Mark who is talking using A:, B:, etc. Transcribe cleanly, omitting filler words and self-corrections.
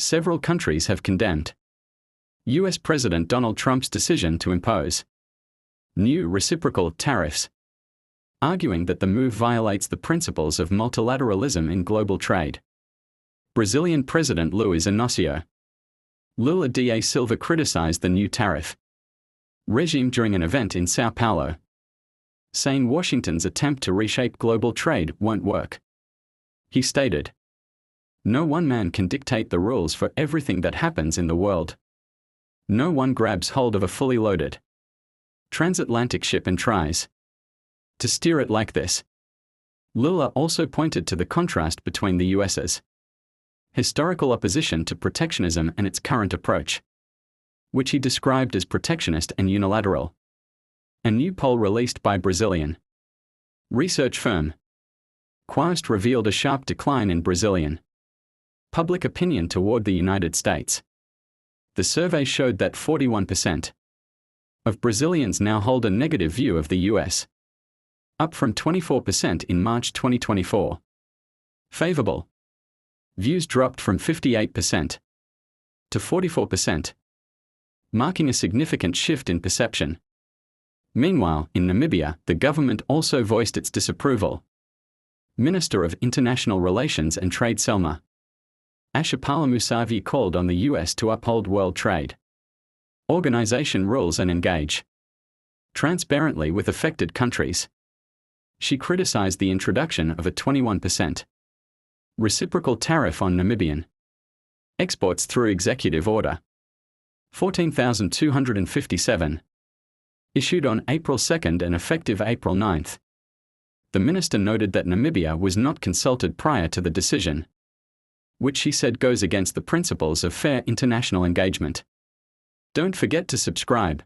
A: Several countries have condemned U.S. President Donald Trump's decision to impose new reciprocal tariffs, arguing that the move violates the principles of multilateralism in global trade. Brazilian President Luiz Inacio Lula da Silva criticized the new tariff regime during an event in Sao Paulo, saying Washington's attempt to reshape global trade won't work. He stated, "No one man can dictate the rules for everything that happens in the world. No one grabs hold of a fully loaded transatlantic ship and tries to steer it like this." Lula also pointed to the contrast between the US's historical opposition to protectionism and its current approach, which he described as protectionist and unilateral. A new poll released by Brazilian research firm Quest revealed a sharp decline in Brazilian public opinion toward the United States. The survey showed that 41% of Brazilians now hold a negative view of the US, up from 24% in March 2024. Favorable views dropped from 58% to 44%, marking a significant shift in perception. Meanwhile, in Namibia, the government also voiced its disapproval. Minister of International Relations and Trade Selma Ashapala Musavi called on the US to uphold World Trade Organization rules and engage transparently with affected countries. She criticized the introduction of a 21% reciprocal tariff on Namibian exports through Executive Order 14,257, issued on April 2 and effective April 9. The minister noted that Namibia was not consulted prior to the decision, which she said goes against the principles of fair international engagement. Don't forget to subscribe.